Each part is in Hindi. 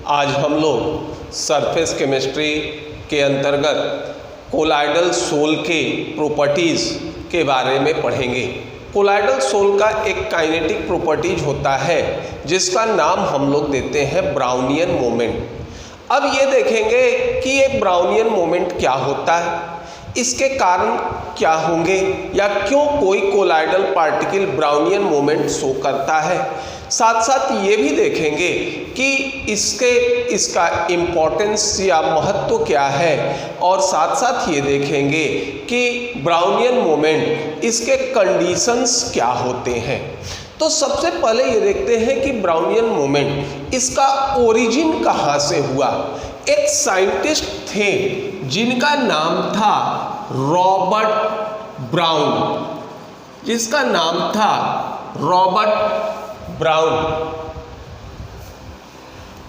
आज हम लोग सरफेस केमिस्ट्री के अंतर्गत कोलाइडल सोल के प्रॉपर्टीज़ के बारे में पढ़ेंगे। कोलाइडल सोल का एक काइनेटिक प्रॉपर्टीज होता है जिसका नाम हम लोग देते हैं ब्राउनियन मोमेंट। अब ये देखेंगे कि ये ब्राउनियन मोमेंट क्या होता है, इसके कारण क्या होंगे या क्यों कोई colloidal particle Brownian moment show करता है। साथ साथ ये भी देखेंगे कि इसका इम्पोर्टेंस या महत्व क्या है, और साथ साथ ये देखेंगे कि ब्राउनियन मोमेंट इसके कंडीशंस क्या होते हैं। तो सबसे पहले ये देखते हैं कि ब्राउनियन मोमेंट इसका ओरिजिन कहाँ से हुआ। एक साइंटिस्ट थे जिनका नाम था रॉबर्ट ब्राउन, जिसका नाम था रॉबर्ट ब्राउन,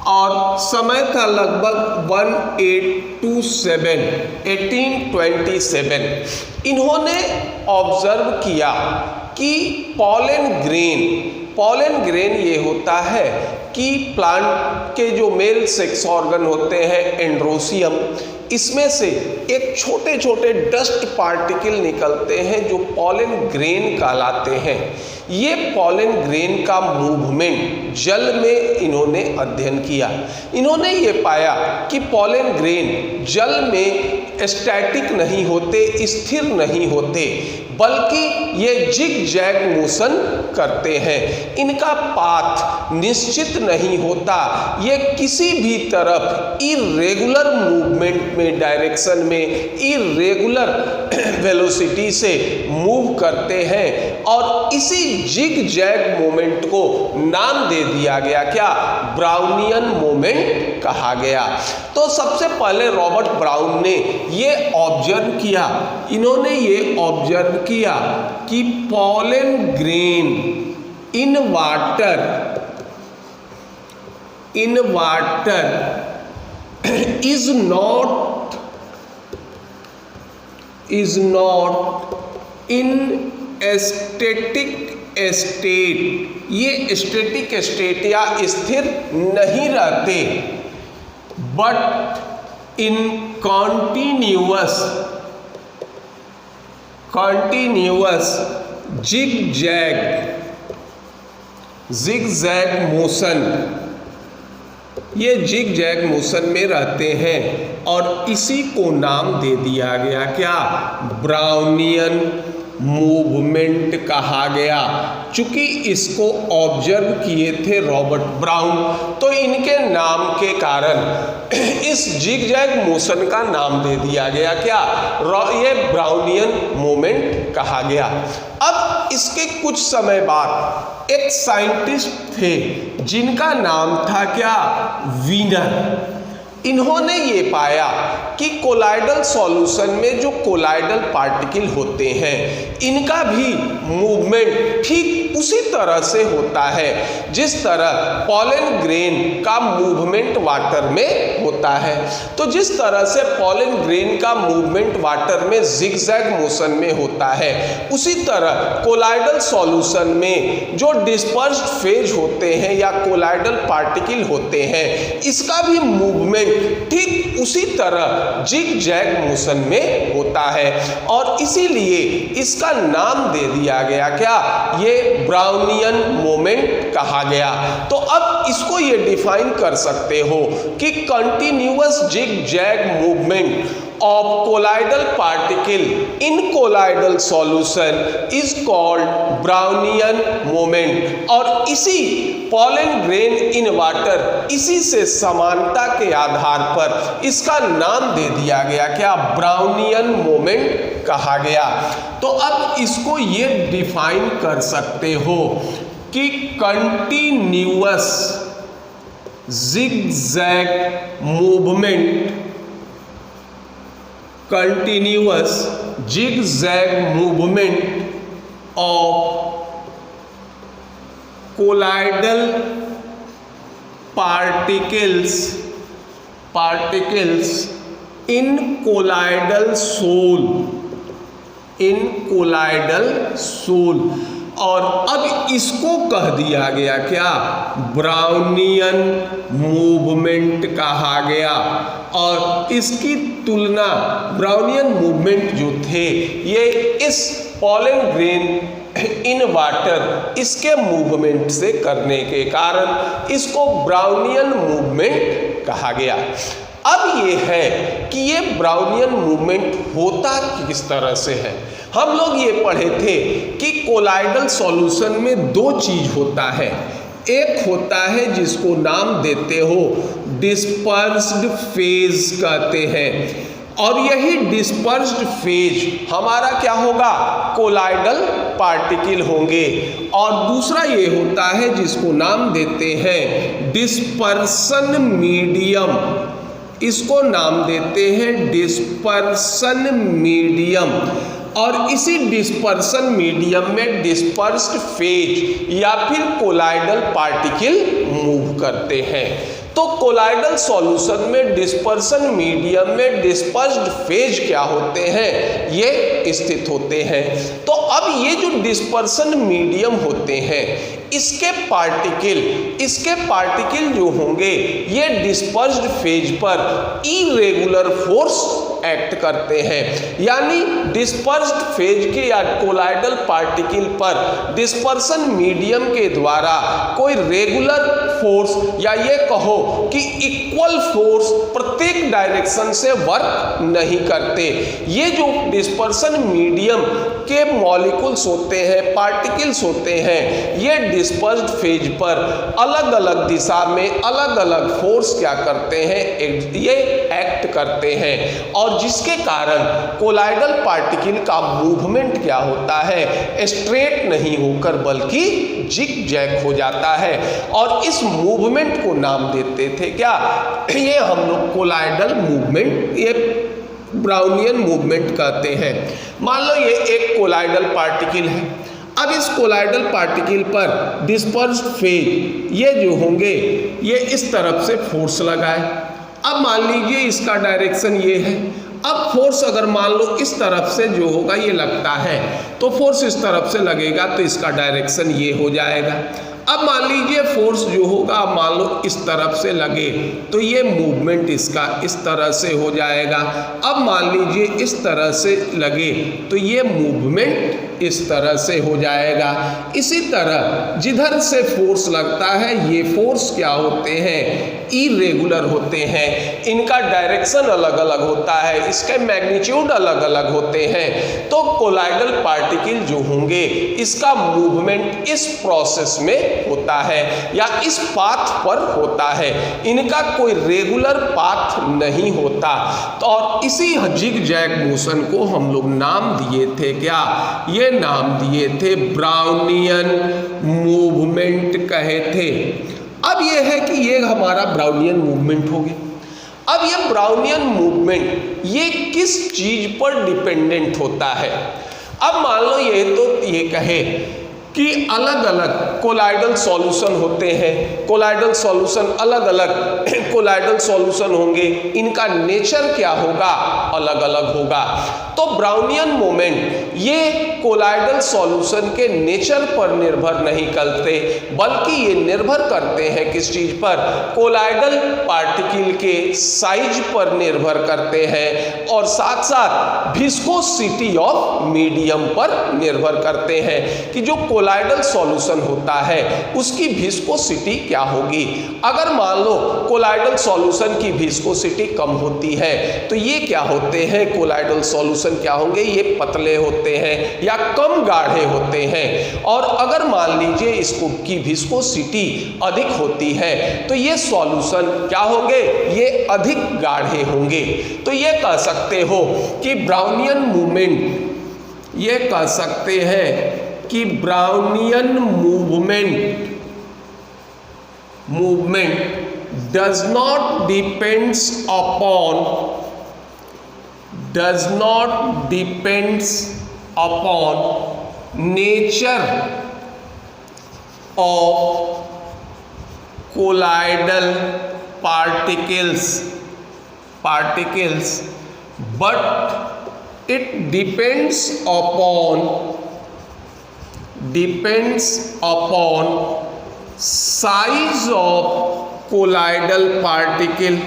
और समय था लगभग 1827। इन्होंने ऑब्जर्व किया कि पॉलन ग्रेन ये होता है कि प्लांट के जो मेल सेक्स ऑर्गन होते हैं एंड्रोसियम, इसमें से एक छोटे छोटे डस्ट पार्टिकल निकलते हैं जो पॉलन ग्रेन कहलाते हैं। ये पॉलन ग्रेन का मूवमेंट जल में इन्होंने अध्ययन किया। इन्होंने ये पाया कि पॉलन ग्रेन जल में स्टैटिक नहीं होते, स्थिर नहीं होते, बल्कि ये जिग जैग मोशन करते हैं। इनका पाथ निश्चित नहीं होता, ये किसी भी तरफ इरेगुलर मूवमेंट में, डायरेक्शन में इरेगुलर वेलोसिटी से मूव करते हैं, और इसी जिग जैग मोमेंट को नाम दे दिया गया, क्या, ब्राउनियन मोमेंट कहा गया। तो सबसे पहले रॉबर्ट ब्राउन ने ये ऑब्जर्व किया, इन्होंने ये ऑब्जर्व किया कि pollen grain in water is not in static state, ये स्टैटिक स्टेट या स्थिर नहीं रहते, but in continuous zigzag motion, ये जिग जैग मोशन में रहते हैं, और इसी को नाम दे दिया गया, क्या, ब्राउनियन मूवमेंट कहा गया। चूंकि इसको ऑब्जर्व किए थे रॉबर्ट ब्राउन, तो इनके नाम के कारण इस जिग जैग मोशन का नाम दे दिया गया, क्या, ये ब्राउनियन मोमेंट कहा गया। अब इसके कुछ समय बाद एक साइंटिस्ट थे जिनका नाम था, क्या, वीनर। इन्होंने ये पाया कि कोलाइडल सॉल्यूशन में जो कोलाइडल पार्टिकल होते हैं, इनका भी मूवमेंट ठीक उसी तरह से होता है जिस तरह पॉलन ग्रेन का मूवमेंट वाटर में होता है। तो जिस तरह से पॉलन ग्रेन का मूवमेंट वाटर में जिगजैग मोशन में होता है, उसी तरह कोलाइडल सॉल्यूशन में जो डिस्पर्स्ड फेज होते हैं या कोलाइडल पार्टिकल होते हैं, इसका भी मूवमेंट ठीक उसी तरह जिग जैग मोशन में होता है, और इसीलिए इसका नाम दे दिया गया, क्या, ये ब्राउनियन मोमेंट कहा गया। तो अब इसको ये डिफाइन कर सकते हो कि continuous zigzag movement of colloidal particle in colloidal solution is called Brownian moment, और इसी pollen grain in water, इसी से समानता के आधार पर इसका नाम दे दिया गया, क्या, Brownian moment कहा गया। तो अब इसको ये डिफाइन कर सकते हो कि continuous zigzag movement, continuous zigzag movement of colloidal particles in colloidal soul और अब इसको कह दिया गया क्या, ब्राउनियन मूवमेंट कहा गया। और इसकी तुलना ब्राउनियन मूवमेंट जो थे ये इस पॉलन ग्रेन इन वाटर इसके मूवमेंट से करने के कारण इसको ब्राउनियन मूवमेंट कहा गया। अब ये है कि ये ब्राउनियन मूवमेंट होता किस तरह से है। हम लोग ये पढ़े थे कि कोलाइडल सॉल्यूशन में दो चीज होता है। एक होता है जिसको नाम देते हो डिस्पर्स्ड फेज कहते हैं, और यही डिस्पर्स्ड फेज हमारा क्या होगा, कोलाइडल पार्टिकल होंगे। और दूसरा ये होता है जिसको नाम देते हैं डिस्पर्सन मीडियम, इसको नाम देते हैं डिस्पर्सन मीडियम। और इसी डिस्पर्सन मीडियम में डिस्पर्स्ड फेज या फिर कोलाइडल पार्टिकल मूव करते हैं। तो कोलाइडल सॉल्यूशन में डिस्पर्सन मीडियम में डिस्पर्स्ड फेज क्या होते हैं, ये स्थित होते हैं। तो अब ये जो डिस्पर्सन मीडियम होते हैं इसके पार्टिकल जो होंगे ये डिस्पर्स्ड फेज पर इरेगुलर फोर्स एक्ट करते हैं। यानी डिस्पर्स्ड फेज के या कोलाइडल पार्टिकल पर डिस्पर्सन मीडियम के द्वारा कोई रेगुलर फोर्स या ये कहो कि इक्वल फोर्स प्रत्येक डायरेक्शन से वर्क नहीं करते। ये जो डिस्पर्सन मीडियम के मॉलिक्यूल्स होते हैं, पार्टिकल्स होते हैं, ये डिस्पर्स्ड फेज पर अलग अलग दिशा में अलग अलग फोर्स क्या करते हैं, ये एक्ट करते हैं। और जिसके कारण कोलाइडल पार्टिकल का मूवमेंट क्या होता है, स्ट्रेट नहीं होकर बल्कि जिग जैग हो जाता है। और इस मूवमेंट को नाम देते थे क्या, ये हम लोग कोलाइडल मूवमेंट, ये ब्राउनियन मूवमेंट कहते हैं। मान लो ये एक कोलाइडल पार्टिकल है। अब इस कोलाइडल पार्टिकल पर डिस्पर्स्ड फेज ये जो होंगे ये इस तरफ से फोर्स लगाए। अब मान लीजिए इसका डायरेक्शन ये है। अब फोर्स अगर मान लो इस तरफ से जो होगा ये लगता है तो फोर्स इस तरफ से लगेगा तो इसका डायरेक्शन ये हो जाएगा। अब मान लीजिए फोर्स जो होगा मान लो इस तरफ से लगे तो ये मूवमेंट इसका इस तरह से हो जाएगा। अब मान लीजिए इस तरह से लगे तो ये मूवमेंट इस तरह से हो जाएगा। इसी तरह जिधर से फोर्स लगता है ये फोर्स क्या होते हैं, इरेगुलर होते हैं, इनका डायरेक्शन अलग अलग होता है, इसके मैग्नीट्यूड अलग अलग होते हैं। तो कोलाइडल पार्टिकल जो होंगे इसका मूवमेंट इस प्रोसेस में होता है या इस पाथ पर होता है, इनका कोई रेगुलर पाथ नहीं होता। तो और इसी जिग जैग मोशन को हम लोग नाम दिए थे क्या, ये नाम दिए थे ब्राउनियन मूवमेंट कहे थे। अब ये है कि ये हमारा ब्राउनियन मूवमेंट हो गया। अब ये ब्राउनियन मूवमेंट ये किस चीज पर डिपेंडेंट होता है। अब मान लो ये तो ये कहे कि अलग अलग कोलाइडल सॉल्यूशन होते हैं, कोलाइडल सॉल्यूशन अलग अलग कोलाइडल सॉल्यूशन होंगे, इनका नेचर क्या होगा, अलग अलग होगा। तो ब्राउनियन मोमेंट ये कोलाइडल सॉल्यूशन के नेचर पर निर्भर नहीं करते बल्कि ये निर्भर करते हैं किस चीज पर, कोलाइडल पार्टिकल के साइज पर निर्भर करते हैं और साथ साथ विस्कोसिटी ऑफ मीडियम पर निर्भर करते हैं कि जो कोलाइडल सॉल्यूशन होता है उसकी विस्कोसिटी क्या होगी। अगर मान लो कोलाइडल सॉल्यूशन की विस्कोसिटी कम होती है तो ये क्या होते हैं, कोलाइडल सॉल्यूशन क्या होंगे, ये पतले होते हैं या कम गाढ़े होते हैं। और अगर मान लीजिए इसको की विस्कोसिटी अधिक होती है तो ये सॉल्यूशन क्या होंगे, ये अधिक गाढ़े होंगे। तो ये कह सकते हो कि ब्राउनियन मूवमेंट, ये कह सकते हैं कि Brownian movement does not depends upon nature of colloidal particles but it depends depends upon size of colloidal particle,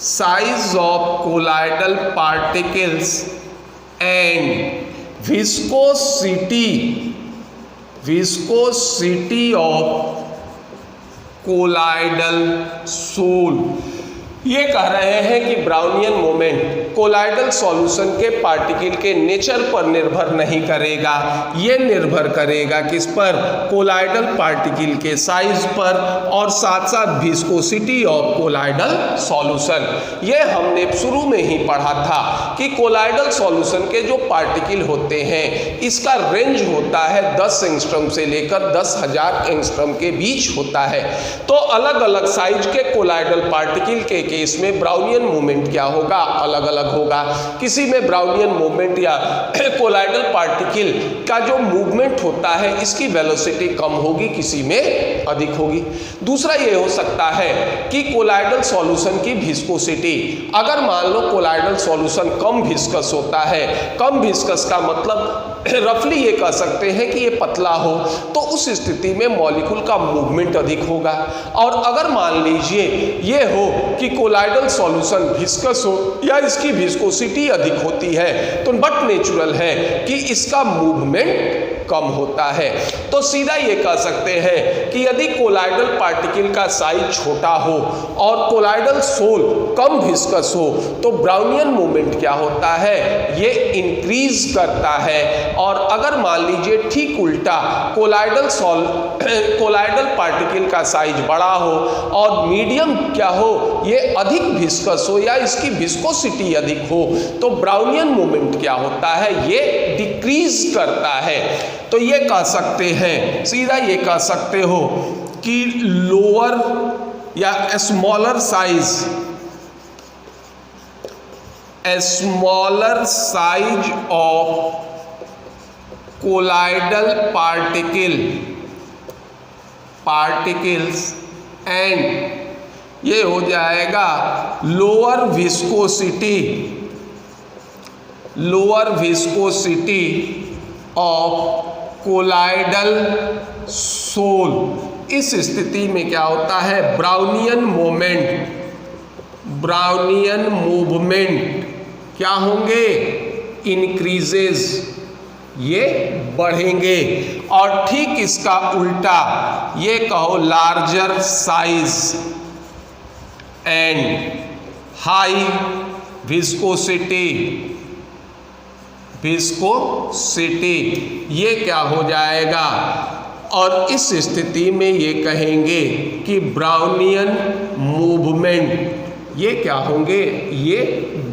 size of colloidal particles and viscosity of colloidal sol. ये कह रहे हैं कि ब्राउनियन मोमेंट कोलाइडल सॉल्यूशन के पार्टिकल के नेचर पर निर्भर नहीं करेगा, ये निर्भर करेगा किस पर, कोलाइडल पार्टिकल के साइज पर और साथ साथ विस्कोसिटी ऑफ कोलाइडल सॉल्यूशन। ये हमने शुरू में ही पढ़ा था कि कोलाइडल सॉल्यूशन के जो पार्टिकल होते हैं इसका रेंज होता है 10 एंगस्ट्रॉम से लेकर 10,000 एंगस्ट्रॉम के बीच होता है। तो अलग अलग साइज के कोलाइडल पार्टिकल के केस में ब्राउनियन मूवमेंट क्या होगा, अलग अलग होगा। किसी में ब्राउनियन मूवमेंट या कोलाइडल पार्टिकल का जो मूवमेंट होता है इसकी वेलोसिटी कम होगी, किसी में अधिक होगी। दूसरा ये हो सकता है कि कोलाइडल सॉल्यूशन की विस्कोसिटी, अगर मान लो कोलाइडल सॉल्यूशन कम विस्कस होता है, कम विस्कस का मतलब रफली ये कह सकते हैं कि ये पतला हो, तो उस स्थिति में मॉलिक्यूल का मूवमेंट अधिक होगा। और अगर मान लीजिए ये हो कि कोलाइडल सॉल्यूशन विस्कस हो या इसकी विस्कोसिटी अधिक होती है, तो बट नेचुरल है कि इसका मूवमेंट कम होता है। तो सीधा ये कह सकते हैं कि यदि कोलाइडल पार्टिकल का साइज छोटा हो और कोलाइडल सोल कम विस्कस हो तो ब्राउनियन मूवमेंट क्या होता है, ये इंक्रीज करता है। और अगर मान लीजिए ठीक उल्टा कोलाइडल पार्टिकल का साइज बड़ा हो और मीडियम क्या हो, ये अधिक विस्कस हो या इसकी विस्कोसिटी अधिक हो, तो ब्राउनियन मूवमेंट क्या होता है, ये डिक्रीज करता है। तो ये कह सकते हैं, सीधा ये कह सकते हो कि लोअर या smaller size of colloidal particles and ये हो जाएगा lower viscosity of colloidal sol. इस स्थिति में क्या होता है, ब्राउनियन मूवमेंट क्या होंगे, इंक्रीजेस, ये बढ़ेंगे। और ठीक इसका उल्टा ये कहो larger size and high viscosity, ये क्या हो जाएगा। और इस स्थिति में ये कहेंगे कि ब्राउनियन मूवमेंट ये क्या होंगे, ये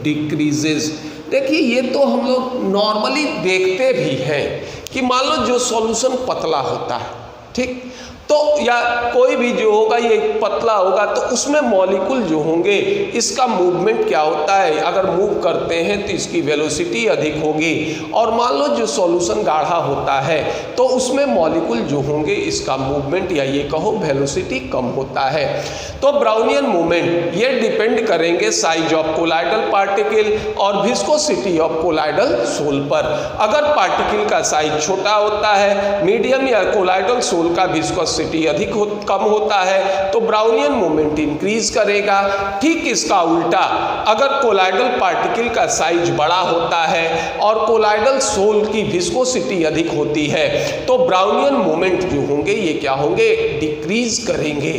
डिक्रीजेस। देखिए ये तो हम लोग नॉर्मली देखते भी हैं कि मान लो जो सॉल्यूशन पतला होता है, ठीक, तो या कोई भी जो होगा ये पतला होगा तो उसमें मॉलिक्यूल जो होंगे इसका मूवमेंट क्या होता है, अगर मूव करते हैं तो इसकी वेलोसिटी अधिक होगी। और मान लो जो सॉल्यूशन गाढ़ा होता है तो उसमें मॉलिक्यूल जो होंगे इसका मूवमेंट या ये कहो वेलोसिटी कम होता है। तो ब्राउनियन मूवमेंट ये डिपेंड करेंगे साइज ऑफ कोलाइडल पार्टिकल और विस्कोसिटी ऑफ कोलाइडल सोल पर। अगर पार्टिकल का साइज छोटा होता है, मीडियम या कोलाइडल सोल का विस्कोसिटी कम होता है तो ब्राउनियन मूवमेंट इंक्रीज करेगा। ठीक इसका उल्टा अगर कोलाइडल पार्टिकल का साइज बड़ा होता है और कोलाइडल सोल की विस्कोसिटी अधिक होती है तो ब्राउनियन मूवमेंट जो होंगे ये क्या होंगे, डिक्रीज करेंगे।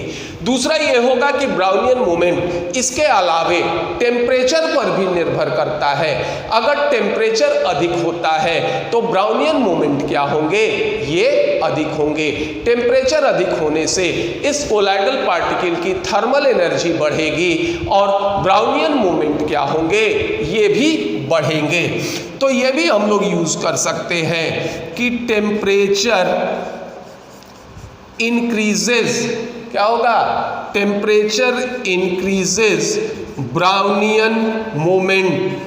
दूसरा ये होगा कि ब्राउनियन मूवमेंट इसके अलावे टेम्परेचर पर भी निर्भर करता है। अगर टेम्परेचर अधिक होता है तो ब्राउनियन मूवमेंट क्या होंगे, ये अधिक होंगे। टेम्परेचर अधिक होने से इस कोलाइडल पार्टिकल की थर्मल एनर्जी बढ़ेगी और ब्राउनियन मूवमेंट क्या होंगे, ये भी बढ़ेंगे। तो ये भी हम लोग यूज कर सकते हैं कि टेम्परेचर इंक्रीजेस, क्या होगा, टेम्परेचर इंक्रीजेस ब्राउनियन मूवमेंट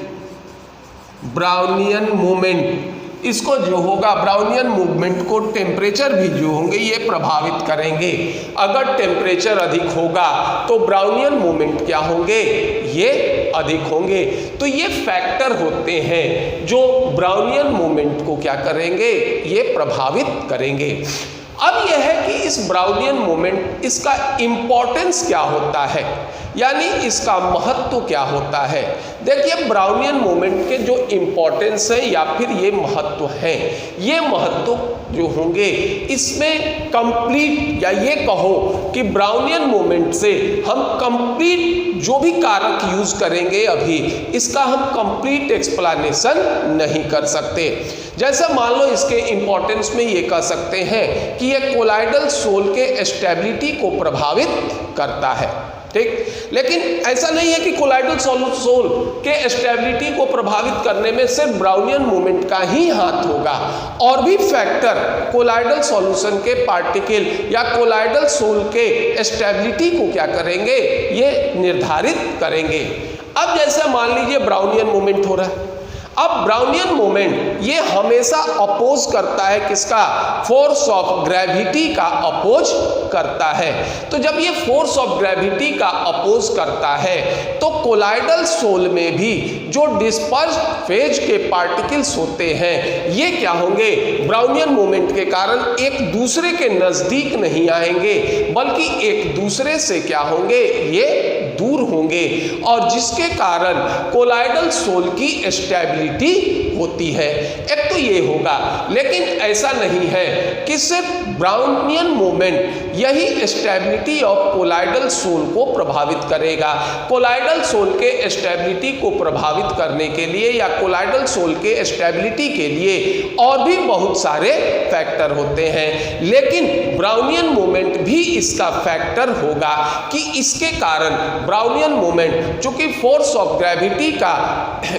इसको जो होगा ब्राउनियन मूवमेंट को टेम्परेचर भी जो होंगे ये प्रभावित करेंगे। अगर टेम्परेचर अधिक होगा तो ब्राउनियन मूवमेंट क्या होंगे, ये अधिक होंगे। तो ये फैक्टर होते हैं जो ब्राउनियन मूवमेंट को क्या करेंगे, ये प्रभावित करेंगे। अब यह है कि इस ब्राउनियन मूवमेंट, इसका इम्पोर्टेंस क्या होता है, यानी इसका महत्व क्या होता है। देखिए ब्राउनियन मूवमेंट के जो इम्पोर्टेंस है या फिर ये महत्व है, ये महत्व जो होंगे इसमें कंप्लीट, या ये कहो कि ब्राउनियन मूवमेंट से हम कंप्लीट जो भी कारक यूज करेंगे अभी, इसका हम कंप्लीट एक्सप्लेनेशन नहीं कर सकते। जैसे मान लो इसके इम्पोर्टेंस में ये कह सकते हैं कि ये कोलाइडल सोल के स्टेबिलिटी को प्रभावित करता है, ठीक। लेकिन ऐसा नहीं है कि कोलाइडल सोल के स्टेबिलिटी को प्रभावित करने में सिर्फ ब्राउनियन मूवमेंट का ही हाथ होगा, और भी फैक्टर कोलाइडल सॉल्यूशन के पार्टिकल या कोलाइडल सोल के स्टेबिलिटी को क्या करेंगे, ये निर्धारित करेंगे। अब जैसे मान लीजिए ब्राउनियन मूवमेंट हो रहा है, अब ब्राउनियन मूवमेंट ये हमेशा अपोज करता है किसका, फोर्स ऑफ ग्रेविटी का अपोज करता है। तो जब ये फोर्स ऑफ ग्रेविटी का अपोज करता है तो कोलाइडल सोल में भी जो डिस्पर्स्ड फेज के पार्टिकल्स होते हैं ये क्या होंगे, ब्राउनियन मूवमेंट के कारण एक दूसरे के नजदीक नहीं आएंगे, बल्कि एक दूसरे से क्या होंगे, ये दूर होंगे, और जिसके कारण कोलाइडल सोल की स्टेबिलिटी होती है। एक तो ये होगा, लेकिन ऐसा नहीं है कि सिर्फ ब्राउनियन मूवमेंट यही स्टेबिलिटी ऑफ कोलाइडल सोल को प्रभावित करेगा। कोलाइडल सोल के स्टेबिलिटी को प्रभावित करने के लिए या कोलाइडल सोल के स्टेबिलिटी के लिए और भी बहुत सारे फैक्टर होते हैं, लेकिन ब्राउनियन मूवमेंट भी इसका फैक्टर होगा कि इसके कारण ब्राउनियन मूवमेंट चूंकि फोर्स ऑफ ग्रेविटी का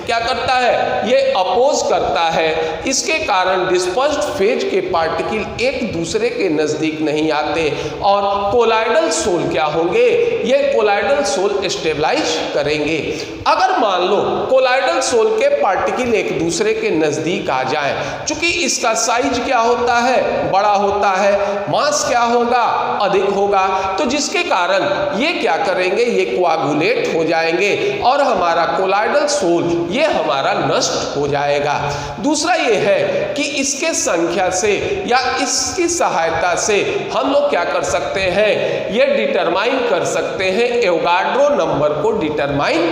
क्या करता है, ये अपोज करता है, इसके कारण डिस्पर्स्ड फेज के पार्टिकल एक दूसरे के नजदीक नहीं आते, और कोलाइडल सोल क्या होंगे, ये कोलाइडल सोल स्टेबलाइज करेंगे। अगर मान लो कोलाइडल सोल के पार्टिकल एक दूसरे के नजदीक आ जाएं, चूंकि इसका साइज क्या होता है, बड़ा होता है, मास क्या होगा, अधिक होगा, तो जिसके कारण ये क्या करेंगे, ये कोआगुलेट हो जाएंगे और हमारा कोलाइडल सोल ये हमारा नष्ट हो जाएगा। दूसरा ये है कि इसके संख्या से या इसकी सहायता से हम लोग क्या कर सकते हैं, ये डिटरमाइन कर सकते हैं, एवोगाड्रो नंबर को डिटरमाइन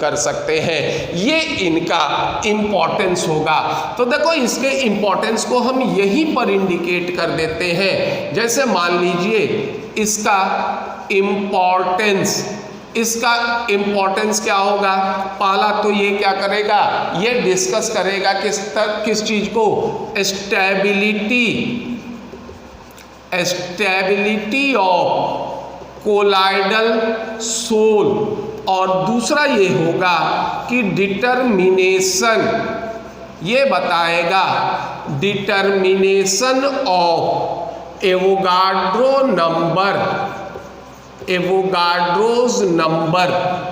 कर सकते हैं। ये इनका इंपॉर्टेंस होगा। तो देखो इसके इंपॉर्टेंस को हम यहीं पर इंडिकेट कर देते हैं। जैसे मान लीजिए इसका इंपॉर्टेंस क्या होगा, पहला तो ये क्या करेगा, ये डिस्कस करेगा किस चीज को, स्टेबिलिटी ऑफ कोलाइडल सोल, और दूसरा ये होगा कि डिटरमिनेशन, ये बताएगा डिटरमिनेशन ऑफ एवोगाड्रोज नंबर,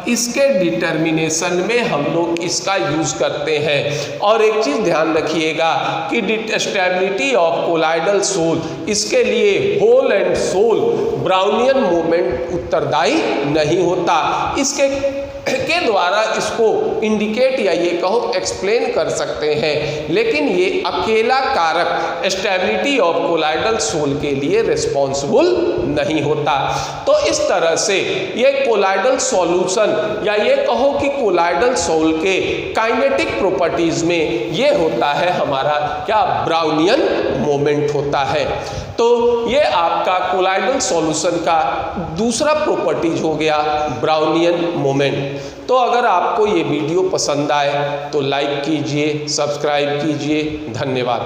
इसके डिटरमिनेशन में हम लोग इसका यूज करते हैं। और एक चीज ध्यान रखिएगा कि स्टेबिलिटी ऑफ कोलाइडल सोल, इसके लिए whole and sol Brownian movement उत्तरदायी नहीं होता, इसके द्वारा इसको इंडिकेट या ये कहो एक्सप्लेन कर सकते हैं, लेकिन ये अकेला कारक स्टेबिलिटी ऑफ कोलाइडल सोल के लिए रिस्पॉन्सिबल नहीं होता। तो इस तरह से ये कोलाइडल सॉल्यूशन या ये कहो कि कोलाइडल सोल के काइनेटिक प्रॉपर्टीज में ये होता है हमारा क्या, ब्राउनियन मूवमेंट होता है। तो ये आपका कोलाइडल सॉल्यूशन का दूसरा प्रॉपर्टीज हो गया, ब्राउनियन मूवमेंट। तो अगर आपको ये वीडियो पसंद आए तो लाइक कीजिए, सब्सक्राइब कीजिए। धन्यवाद।